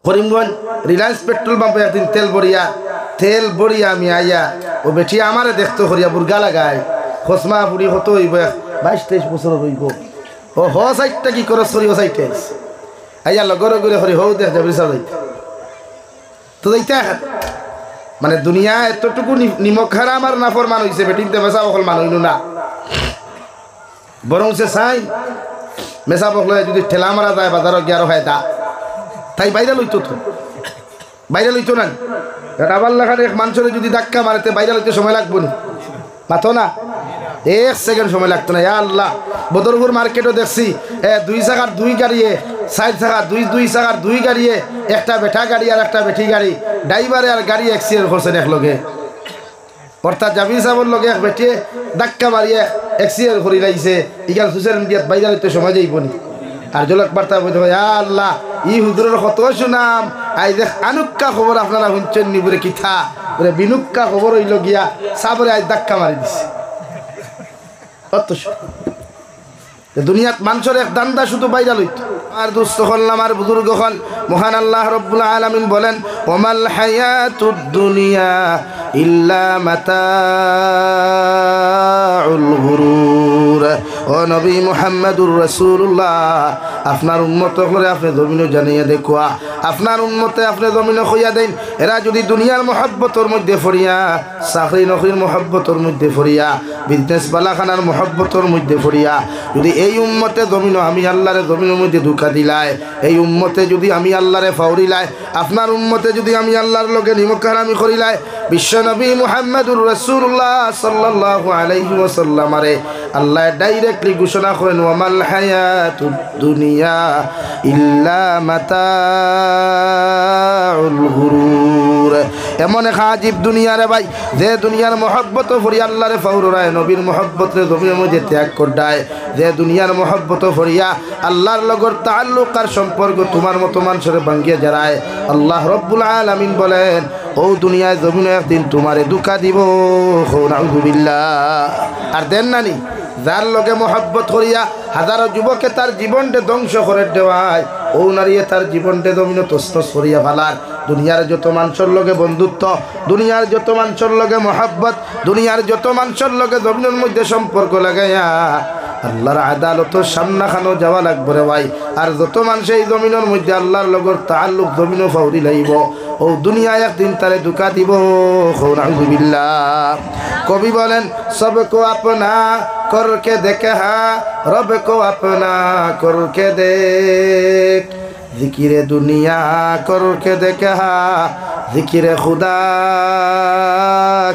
Karimganj Reliance petrol পাম্পে একদিন তেল বড়িয়া আমি আইয়া ও বেটি আমারে দেখতো করিয়া বুর্গা লাগায় খসমা বুড়ি হতো হইব 22-23 বছর হইব ও হ সাইডটা কি করস করি ও সাইডে আইয়া লগর করে হরি হও দেখ যাবি সব তো যাইতে মানে দুনিয়া এতটুকু নিমক হারাম আর নাফরমান হইছে বেটিতে মেসা বকল মান হইল না বরং সে চাই মেসা বকল যদি ঠেলা মারা যায় বাজারত গিয়ে আরো ফায়দা তাই বাইরে লইতো না আবার লাখান এক মানুষের যদি ধাক্কা মারেতে বাইরে লইতে সময় লাগবো না মাথো না 1 সেকেন্ড সময় লাগতো না আল্লাহ বদরপুর মার্কেটও দেখছি 2 চাকার 2 গাড়িয়ে 4 চাকা 2 চাকার 2 গাড়িয়ে একটা বেঠা গাড়ি আর একটা বেঠি গাড়ি ড্রাইভারে আর গাড়ি অ্যাক্সিডেন্ট করছেন এক লগে অর্থাৎ জাবির সাহেবের লগে এক বেটিয়ে ধাক্কা মারিয়ে অ্যাক্সিডেন্ট করে লাইছে ইগাল সোশ্যাল মিডিয়াত বাইরে লইতে সময় যাইব না আর জলক বার্তা বলতে হয় আল্লাহ ই হুজুরের কত সুনাম আই দেখ আনুক্কা খবর আপনারা শুনছেন নি বলে কিথা বলে বিনুক্কা খবর হইল গিয়া সাবরে আজ ধাক্কা মারি দিছে কত দুনিয়াত মানুষের এক দান্দা শুধু বাইরা লইত আর দুস্থ হল্লাম আর বুজুর্গ হল মহান আল্লাহ রব্বুল আলামিন বলেন ওমাল হায়াতুদ দুনিয়া ইল্লা মাতাউল গুরুর ও নবী মুহাম্মদুর রাসূলুল্লাহ আপনার উম্মত করে আপনি জমিনে জানিয়ে দেখুয়া আপনার উম্মতে আপনি জমিনে কইয়া দেন এরা যদি দুনিয়ার মহব্বতের মধ্যে ফরিয়া চাকরি নকরির মহব্বতের মধ্যে ফরিয়া বিজনেস বালাখানার মহব্বতের মধ্যে ফরিয়া যদি এই উম্মতে জমিন আমি আল্লাহরে জমিনের মধ্যে ধোঁকা দিলাই এই উম্মতে যদি আমি আল্লাহরে ফাউরিলাই আপনার উম্মতে যদি আমি আল্লাহর লগে নিমক হারামি করিলাই বিশ্বনবী মুহাম্মদুর রাসূলুল্লাহ সাল্লাল্লাহু আলাইহি ওয়াসাল্লাম আরে আল্লাহ ডাইরেক্টলি ঘোষণা করেন ওয়ামাল হায়াতুদ দুনিয়া ইল্লা মাতাউল গুরুর এমন এক আজীব দুনিয়া রে ভাই যে দুনিয়ার মহব্বত ফরি আল্লাহরে ফাউরায় নবীর মহব্বতরে জমিনের মধ্যে ত্যাগ করদায় যে দুনিয়ার মহব্বত ফরিয়া আল্লাহর লগর তাআল্লুক আর সম্পর্ক তোমার মতো মানুষের ভাঙ্গিয়ে যারায় আল্লাহ রব্বুল আলামিন বলেন ও দুনিয়ায় জমিনে একদিন তোমারে ধোঁকা দিব নাউযুবিল্লাহ আর দেন নানি যার লগে মহব্বত করিয়া হাজারো যুবকে তার জীবনটা ধ্বংস করে দেওয়ায় ও নারীয়ে তার জীবনটা জমিনে তছনছ করিয়া ফেলার দুনিয়ার যত মানুষের লগে বন্ধুত্ব দুনিয়ার যত মানুষের লগে মহব্বত দুনিয়ার যত মানুষের লগে জমিনের মধ্যে সম্পর্ক লাগাইয়া আল্লাহর আদালতের সামনা খানো যাওয়া লাগবে রে ভাই আর যত মানুষ এই জমিনের মধ্যে আল্লাহর লগর তাআল্লুক জমিনও ফাউরি লাইব ও দুনিয়া একদিন তারে ধোঁকা দিব নাউযুবিল্লাহ কবি বলেন সবকো আপনা করকে দেখে হা রব কো আপনা করকে দেখ জিকিরে দুনিয়া করকে দেখে হা জিকিরে খুদা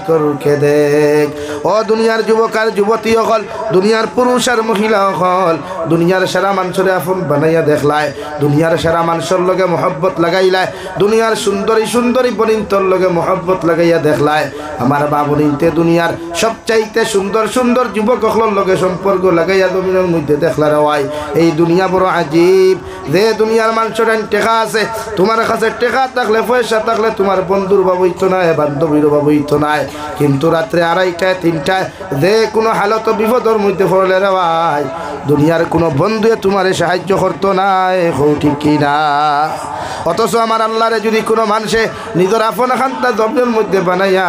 করকে দেখ ও দুনিয়ার যুবক আর যুবতী হল দুনিয়ার পুরুষ আর মহিলা হল দুনিয়ার সারা মানুষের আপন বানাইয়া দেখলায় দুনিয়ার সারা মানুষের লগে মহব্বত লাগাইলায় দুনিয়ার সুন্দরী বনিন্তর লগে মহব্বত লাগাইয়া দেখলায় আমার বাবনিতে দুনিয়ার সবচাইতে সুন্দর যুবক হলর লগে সম্পর্ক লাগাইয়া জমিনের মধ্যে দেখলার হয় এই দুনিয়া বড় আজীব যে দুনিয়ার মানুষের টেকা আছে তোমার কাছে টেকা থাকলে পয়সা থাকলে তোমার বন্ধুর বাবুইতো নাই বান্ধবীর বাবুইতো নাই কিন্তু রাত্রে 2:30টায় 3টায় যে কোনো হালত বিপদের মধ্যে পড়লে রে ভাই দুনিয়ার কোনো বন্ধুয়ে তোমারে সাহায্য করতো নাই ঠিক কি না অথচ আমার আল্লাহরে যদি কোনো মানুষে নিজের আপন খান্তা জমিনের মধ্যে বানাইয়া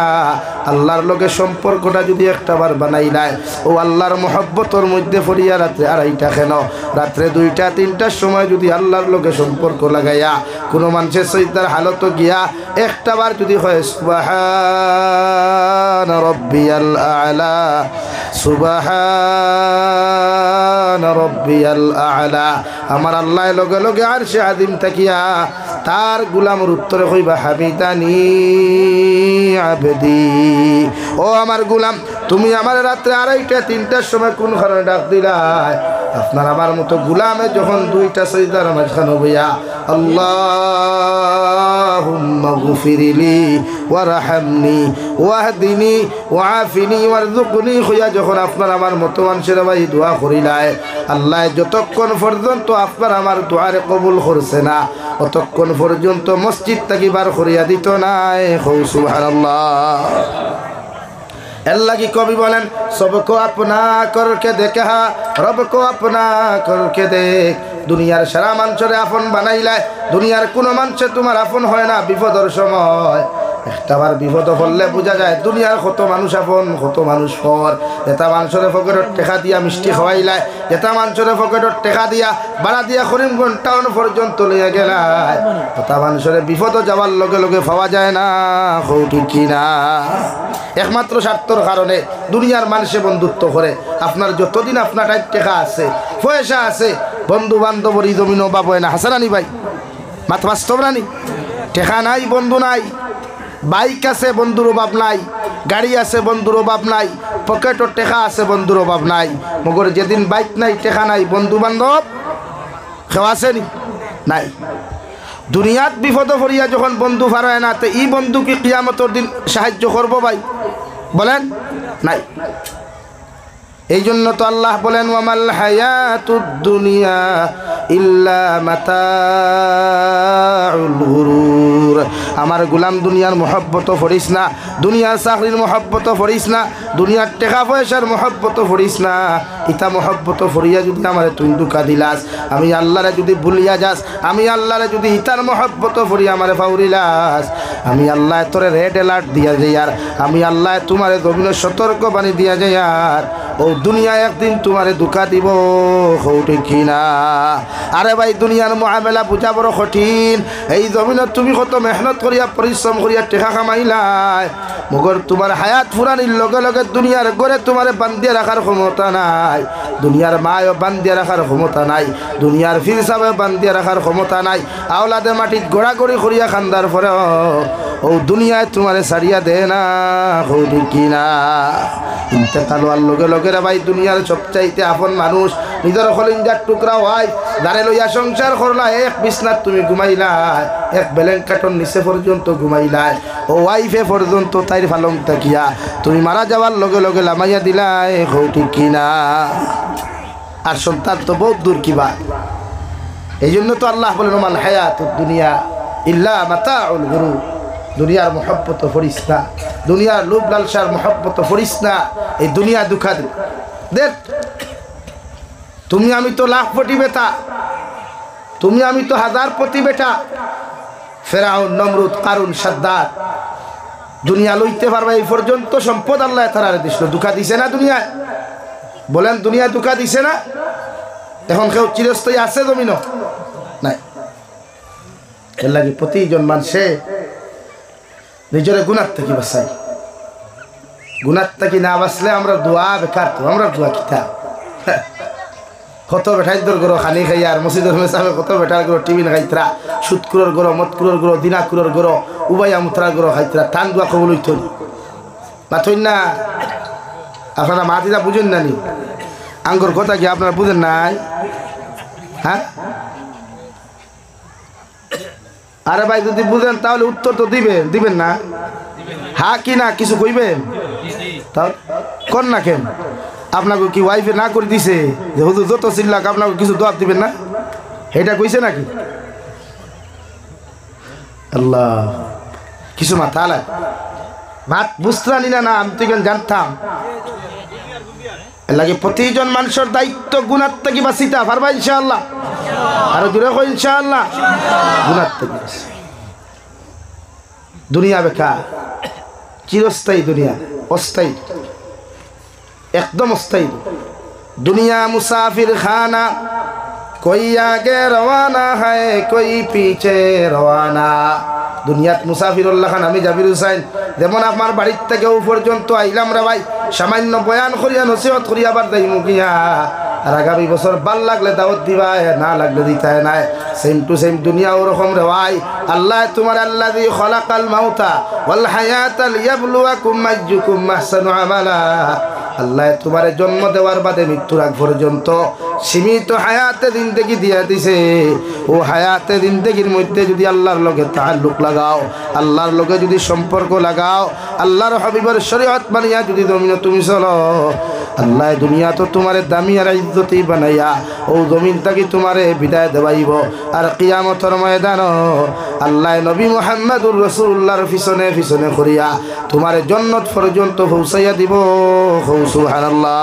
আল্লাহর লগে সম্পর্কটা যদি একটাবার বানাইলায় ও আল্লাহর মহব্বতের মধ্যে পড়িয়া রাত্রে 2:30টা কেন রাত্রে 2টা 3টার সময় যদি আল্লাহর লগে সম্পর্ক লাগাইয়া কোনো মানুষের সৈদার হালত গিয়া একটাবার যদি হয় সুবহান রব্বিয়াল আ'লা সুবহান রব্বিয়াল আ'লা আমার আল্লাহ লগে লগে আরশে আযীম তাকিয়া তার গোলামের উত্তরে কইবা হাবিদানি আবদি ও আমার গোলাম তুমি আমার রাত্রে 2:30টা 3টার সময় কোন কারণে ডাক দিলাই আপনার আমার মতো গোলামে যখন 2টা সিজদার মাঝখানে হইয়া আল্লাহুম্মা গফিরলি ওয়ারহামনি ওয়াহদিনি ওয়াআফিনি ওয়ারযুকনি হইয়া যখন আপনার আমার মতো মানুষের ভাই দোয়া করিলাই আল্লাহ যতক্ষণ পর্যন্ত আপনার আমার দোয়ারে কবুল করছে না অতক্ষণ পর্যন্ত মসজিদ থেকে বার করিয়া দিত না সুবহানাল্লাহ अल्लाह की कवि बोलें सबको अपना करके देखा रब को अपना करके देख দুনিয়ার সারা মানুষরে আপন বানাইলায় দুনিয়ার কোনো মানুষে তোমার আপন হয় না বিপদের সময় একটাবার বিপদ পড়লে বোঝা যায় দুনিয়ার কত মানুষ আপন কত মানুষ পর যেটা মানুষের পকেটত টেকা দিয়া মিষ্টি খাওয়াইলায় যেটা মানুষের পকেটত টেকা দিয়া ভাড়া দিয়া করিমগঞ্জ টাউন পর্যন্ত লইয়া গেলায় ওটা মানুষের বিপদ যাওয়ার লগে লগে পাওয়া যায় না ঠিক কিনা একমাত্র স্বার্থর কারণে দুনিয়ার মানুষে বন্ধুত্ব করে আপনার যতদিন আপনার টাইপ টেকা আছে পয়সা আছে বন্ধু বান্ধবর এই জমিন অভাব হয় না হাসারানি ভাই মাথা বাস্তব রানি টেকা নাই বন্ধু নাই বাইক আছে বন্ধুর অভাব নাই গাড়ি আছে বন্ধুর অভাব নাই পকেটর টেকা আছে বন্ধুর অভাব নাই মগর যেদিন বাইক নাই টেকা নাই বন্ধু বান্ধব কেউ আসেনি নাই দুনিয়াত বিপদ ভরিয়া যখন বন্ধু ফারায় না তো এই বন্ধু কি কিয়ামতের দিন সাহায্য করবো ভাই বলেন নাই এই জন্য তো আল্লাহ বলেন ওয়ামাল হায়াতুদ দুনিয়া ইল্লা মাতাউল গুরুর আমার গোলাম দুনিয়ার মহব্বত করিস না দুনিয়ার চাকরির মহব্বত করিস না দুনিয়ার টাকা পয়সার মহব্বত করিস না ইতা মহব্বত ফরিয়া যদি আমার তুই দুকা দিলাস আমি আল্লাহরে যদি ভুলিয়া যাস আমি আল্লাহরে যদি ইতার মহব্বত ফরিয়া আমারে ফাউরিলাস আমি আল্লাহ তোরে রেড অ্যালার্ট দিয়া যাই আর আমি আল্লাহ তোমারে গভীর সতর্ক বাণী দিয়া যাই আর ও দুনিয়া একদিন তোমারে দুকা দিব ঠিক না আরে ভাই দুনিয়ার মুআমালা বুঝা বড় কঠিন এই জমিনত তুমি কত মেহনত করিয়া পরিশ্রম করিয়া টাকা কামাইলাই মগর তোমার হায়াত ফুরানির লগে লগে দুনিয়ার গড়ে তোমারে বান্ধিয়া রাখার ক্ষমতা নাই দুনিয়ার মায়ও বান্ধিয়া রাখার ক্ষমতা নাই দুনিয়ার ফির সাহেব বান্ধিয়া রাখার ক্ষমতা নাই আওলাদে মাটিত গোড়াগড়ি করিয়া খান্দার পরে ও দুনিয়ায় তোমারে সারিয়া দে না ঠিক কিনা ইন্তেকাল হওয়ার লগে লগে ভাই দুনিয়ার সবচাইতে আপন মানুষ নিজের কলিজার টুকরা হয় যারে লইয়া সংসার করলা এক বিছনাত তুমি ঘুমাইলা এক ব্ল্যাঙ্কেটর নিচে পর্যন্ত ঘুমাইলা ও ওয়াইফে পর্যন্ত তাইর ফালং তাকিয়া তুমি মারা যাওয়ার লগে লগে লামাইয়া দিলাই ঠিক কিনা আর সন্তান তো বহুত দূর কিবা এই জন্য তো আল্লাহ বলেন ওমাল হায়াতুদ দুনিয়া ইল্লা মাতাউল গুরুর দুনিয়ার মহব্বত ফরিস না দুনিয়ার লোভ লালসার মহব্বত ফরিস না এই দুনিয়া দুঃখা দেখ তুমি আমি তো লাখ কোটি বেটা তুমি আমি তো হাজার কোটি বেটা ফেরাউন নমরুদ কারুন সাদ্দাত দুনিয়া লইতে পারবে এই পর্যন্ত সম্পদ আল্লাহ তাআলা দিছিল দুঃখা দিছে না দুনিয়ায় বলেন দুনিয়া দুঃখা দিছে না এখন কেউ চিরস্থায়ী আছে জমিন নাই এর লাগে প্রতিজন মানুষে নিজের গুনার থেকে বাঁচাই গুনার থেকে না বাঁচলে আমরা দোয়া বেকার তো আমরা দোয়া কিতাব কত বেঠাই তোর গরো খানি খাই আর মসজিদের মেসাবে কত বেটার গরো টিভি খাইতরা সুদকুরর গরো মতকুরর গরো দিনাকুরর গরো উবাইয়া মুতরার গরো খাইতরা টান দোয়া কবল হইতই না থই না আপনারা মাতিরা বুঝেন না নি আঙ্গুর কথা কি আপনারা বুঝেন নাই হ্যাঁ আরে ভাই যদি বুঝেন তাহলে উত্তর তো দিবেন না হ্যাঁ কি না কিছু কইবেন তাহলে কর না কেন আপনাকে কি ওয়াইফে না করে দিছে যে হুজুর যত চিল্লাক আপনাকে কিছু দোয়া দিবেন না এটা কইছে নাকি আল্লাহ কিছু মাথা আলায় মাত বুঝতানি না না আমি তো কেন জানতাম লাগে প্রতিজন মানুষের দায়িত্ব গুনার থেকে বাঁচিতা পারবা ইনশাআল্লাহ আর দূরে কই ইনশাআল্লাহ গুনার থেকে দুনিয়া বেকার চিরস্থায়ী দুনিয়া অস্থায়ী एकदम अस्थायी दुनिया मुसाफिर खाना कोई आगे रवाना है कोई पीछे रवाना दुनियात मुसाफिर खान আমি জাবির হুসাইন যেমন আমার বাড়ি থেকে পর্যন্ত আইলাম রে ভাই সামান্য বয়ান করিয়া নসিহত করিয়া আবার যাইমু কিয়া আর আগামী বছর ভাল লাগলে দাওয়াত দিবা না লাগলে দিতে নাই সেম টু সেম দুনিয়া ওরকম রে ভাই আল্লাহ তোমার আল্লাযী খলাকাল মাউতা ওয়াল হায়াতা লিয়াবলুয়াকুম আইয়ুকুম আহসানু আমালা আল্লাহ তোমার জন্ম দেওয়ার বাদে মৃত্যুর আগ পর্যন্ত সীমিত হায়াতে জিন্দেগি দিয়া দিছে ও হায়াতে জিন্দেগির মধ্যে যদি আল্লাহর লগে তাআল্লুক লাগাও আল্লাহর লগে যদি সম্পর্ক লাগাও আল্লাহর হাবিবের শরীয়ত মানিয়া যদি তুমি চলো আল্লাহ দুনিয়া তো তোমারে দামি আর ইজ্জতি বানাইয়া ও জমিন থেকে তোমারে বিদায় দেবাইব আর কিয়ামতের ময়দান আল্লাহ নবী মুহাম্মদুর রাসূলুল্লাহর পিছনে পিছনে করিয়া তোমারে জান্নাত পর্যন্ত পৌঁছাইয়া দিব সুবহানাল্লাহ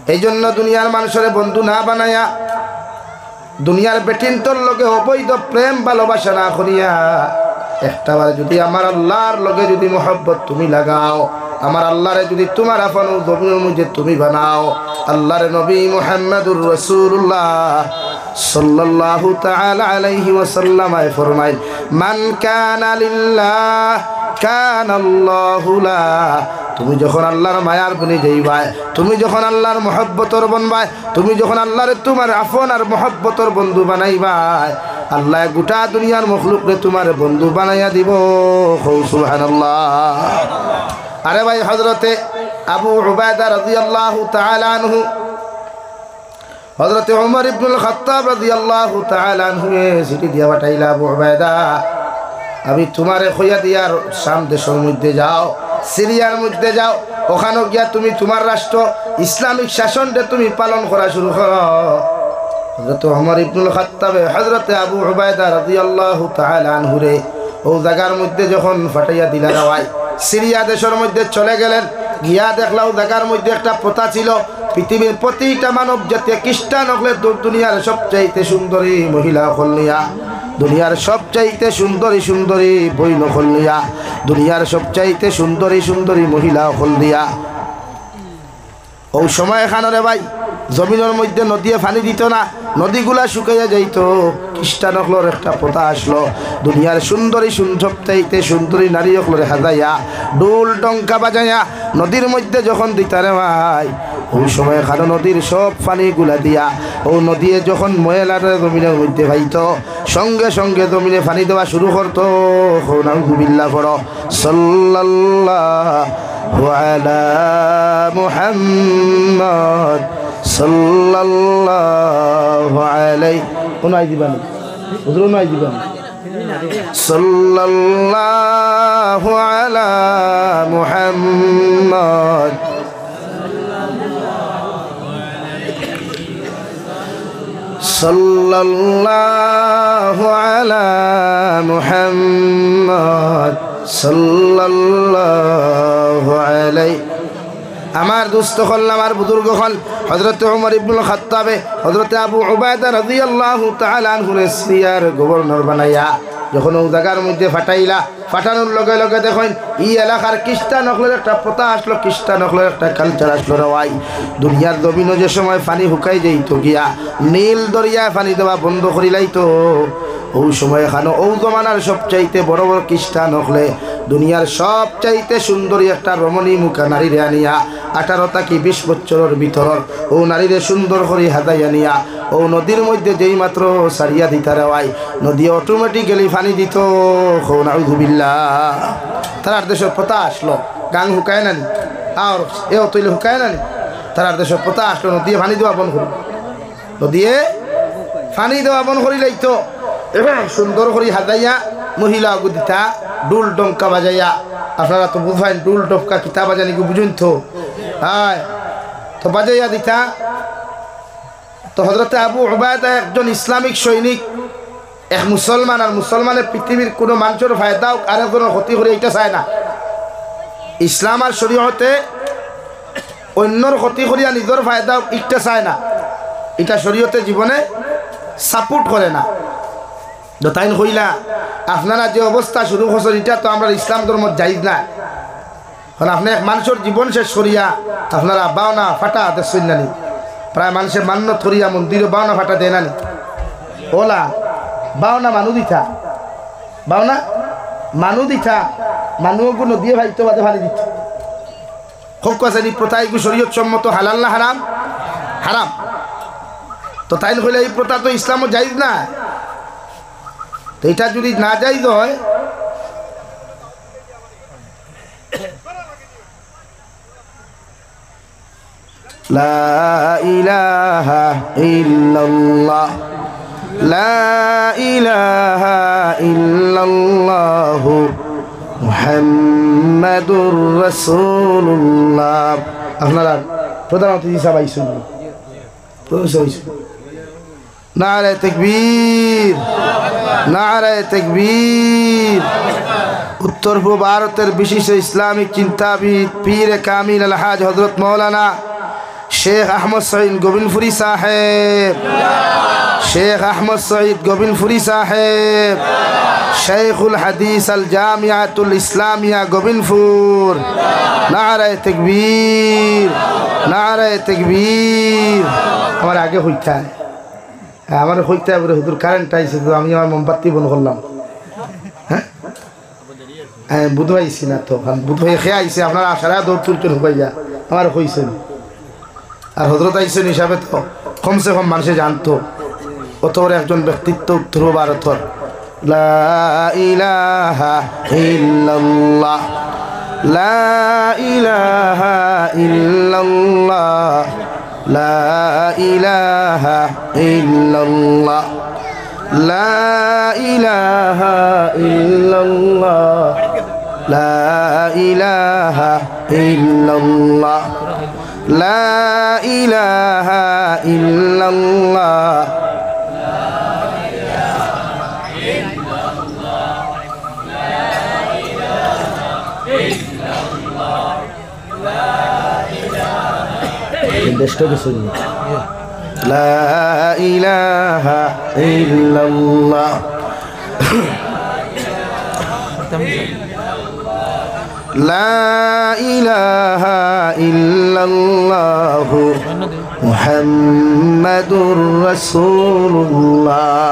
এই জন্য দুনিয়ার মানুষের বন্ধু না বানায়া দুনিয়ার বেটিনতর লগে অবৈধ প্রেম ভালোবাসা না করিয়া একটাবার যদি আমার আল্লাহর লগে যদি মোহব্বত তুমি লাগাও, আমার আল্লাহরে যদি তোমার আপন জমিনের মধ্যে তুমি বানাও, আল্লাহর নবী মুহাম্মদুর রাসূলুল্লাহ সাল্লাল্লাহু তাআলা আলাইহি ওয়াসাল্লাম ফরমায়, মান কানা লিল্লাহ কানা আল্লাহু লা। তুমি যখন আল্লাহর মায়ার বনে যাইবাই, তুমি যখন আল্লাহর মহব্বতর বনবাই, তুমি যখন আল্লাহরে তোমার আপন আর মহব্বতর বন্ধু বানাইবাই, আল্লাহ গোটা দুনিয়ার মখলুকরে তোমার বন্ধু বানাইয়া দিব। সুবহানাল্লাহ। আরে ভাই, হযরতে আবু উবায়দা রাদিয়াল্লাহু তাআলা আনহু, হযরতে ওমর ইবনুল খাত্তাব রাদিয়াল্লাহু তাআলা আনহু চিঠি দিয়া পাঠাইলা, আবু উবায়দা আমি তোমারে কইয়া দিয়ার শাম দেশের মধ্যে যাও, সিরিয়ার মধ্যে যাও, ওখানে গিয়া তুমি তোমার রাষ্ট্র ইসলামিক শাসনটা তুমি পালন করা শুরু করো। হযরত ওমর ইবনুল খাত্তাব হযরতে আবু উবায়দা রাদিয়াল্লাহু তাআলা আনহু রে ও জায়গার মধ্যে যখন ফাটাইয়া দিলা রাওয়াই, সিরিয়া দেশের মধ্যে চলে গেলেন। গিয়া দেখলাও জায়গার মধ্যে একটা প্রথা ছিল, পৃথিবীর প্রতিটা মানব জাতীয় খ্রিস্টান হলে দুনিয়ার সবচাইতে সুন্দরী মহিলা হলিয়া, দুনিয়ার সবচাইতে সুন্দরী সুন্দরী বইন হলিয়া, দুনিয়ার সবচাইতে সুন্দরী সুন্দরী মহিলা হলিয়া। ওই সময় এখানে ভাই জমিনের মধ্যে নদী পানি দিত না, নদীগুলা শুকাইয়া যাইত। খ্রিস্টান হকলোর একটা প্রথা আসলো, দুনিয়ার সুন্দরী সবচাইতে সুন্দরী নারী হকলোরে হাজাইয়া ডুল ডঙ্কা বাজাইয়া নদীর মধ্যে যখন দিতারে ভাই, ওই সময় এখানে নদীর সব পানিগুলা দিয়া ও নদী যখন ময়লার জমিনের মধ্যে ভাইত, সঙ্গে সঙ্গে জমিনে পানি দেওয়া শুরু করতো। নাউযুবিল্লাহ পড়ো, সাল্লাল্লাহু আলা মুহাম্মদ সাল্লাল্লাহু আলাইহি ওনাই দিবানি হুজুর ওনাই দিবানি সাল্লাল্লাহু আলা মুহাম্মদ সাল্লাল্লাহু আলা মুহাম্মদ সাল্লাল্লাহু আলাইহি। আমার দুস্থ হল, আমার বুজুর্গ হল হযরত ওমর ইবনুল খাত্তাবে হযরত আবু উবায়দা রাদিয়াল্লাহু তাআলা আনহু সিরিয়ার গভর্নর বানাইয়া যখন ও জায়গার মধ্যে ফাটাইলা, ফাটানোর লগে লগে দেখেন এই এলাকার খ্রিস্টান হকলের একটা প্রথা আসলো, খ্রিস্টান হকলের একটা কালচার আসলো। রাওয়াই দুনিয়ার জমিনে যে সময় পানি শুকাই যাইতো গিয়া নীল দরিয়ায় পানি দেওয়া বন্ধ করিলাইতো, ওই সময় এখানে ও জমানার সবচাইতে বড় বড় খ্রিস্টান হকলে দুনিয়ার সবচাইতে সুন্দরী একটা রমণী মুখা নারীরে আনিয়া 18 থেকে 20 বছরের ভিতর ও নারীরে সুন্দর করে হাজাইয়া নিয়া ও নদীর মধ্যে যেই মাত্র সারিয়া দিতা রেওয়াই, নদী অটোমেটিক্যালি পানি দিত। নাউযুবিল্লাহ। তার দেশের প্রথা আসলো, গাং হুকায় নানি আর এও তৈলে হুকায় নানি, তার দেশের প্রথা আসলো নদী পানি দেওয়া বন্ধ করি, নদী পানি দেওয়া বন্ধ করিলেই তো সুন্দর করে হাজাইয়া মহিলা গুদিতা ডুল ডঙ্কা বাজাইয়া। আপনারা তো বুঝাইন ডুল ডঙ্কা কিতা বাজানি কি বুঝুন তো, হ্যাঁ তো বাজাইয়া দিতা। তো হযরতে আবু উবায়দা একজন ইসলামিক সৈনিক, এক মুসলমান, আর মুসলমানের পৃথিবীর কোনো মানুষের ফায়দা হোক আর একজনের ক্ষতি করে এটা চায় না। ইসলাম আর শরীয়তে অন্যর ক্ষতি করিয়া নিজের ফায়দা হোক এটা চায় না, এটা শরীয়তে জীবনে সাপোর্ট করে না। তাইন কইলা আপনারা যে অবস্থা শুরু করছেন এটা তো আমরা ইসলাম ধর্ম জায়েজ না, কারণ আপনি এক মানুষের জীবন শেষ করিয়া আপনারা বাওনা ফাটা দেখছেন নানি, প্রায় মানুষের মান্য থরিয়া মন্দিরে বাওনা ফাটা দেয় নানি, ওলা বাওনা মানু দিতা, বাওনা মানু দিতা, মানুষগুলো দিয়ে ভাইতো বাদে ভালো দিত। খুব কাছে প্রথা এগুলো শরীয়ত সম্মত, হালাল না হারাম? হারাম। তো তাই হইলে এই প্রথা তো ইসলামও জায়েজ না। তো এটা যদি না জায়েজ হয়, লা ইলাহা ইল্লাল্লাহ লা ইলাহা ইল্লাল্লাহু মুহাম্মাদুর রাসূলুল্লাহ। আপনারা প্রধানমন্ত্রী সাহেব আইসুন, নারে তাকবীর, নারে তাকবীর। উত্তর পূর্ব ভারতের বিশিষ্ট ইসলামিক চিন্তাবিদ পীর কামিল আলহাজ হযরত মৌলানা শেখ আহমদ সঈদ গোবিন্দপুরী সাহেব, शेख अहमद सईद गोबिंदपुरी साहेब शेखुल हदीस अल जामियातुल इस्लामिया गोबिंदपुर नारे तकबीर नारे तकबीर हमारे आगे होता है हमारे होता है हुजूर কারেন্ট আইছে তো আমি আমার মোমবাতি বন্ধ করলাম হ্যাঁ বুধ আইছি না তো বুধ হয়ে খেয়ে আইছে আপনারা সারা দৌড় তুলছেন হুবাইয়া আমার হইছেন আর হযরত আইছেন হিসাবে তো কমসে কম মানুষে জানতো অত বড় একজন ব্যক্তিত্ব উত্তর ভারতর লা ইলাহা ইল্লাল্লাহ লা ইলাহা ইল্লাল্লাহ লা ইলাহা ইল্লাল্লাহ লা ইলাহা ইল্লাল্লাহ লা ইলাহা ইল্লাল্লাহ লা ইলাহা ইল্লাল্লাহ দেশটা কিছু লা ইলাহা ইল্লাল্লাহ লা ইলাহা ইল্লাল্লাহু মুহাম্মাদুর রাসূলুল্লাহ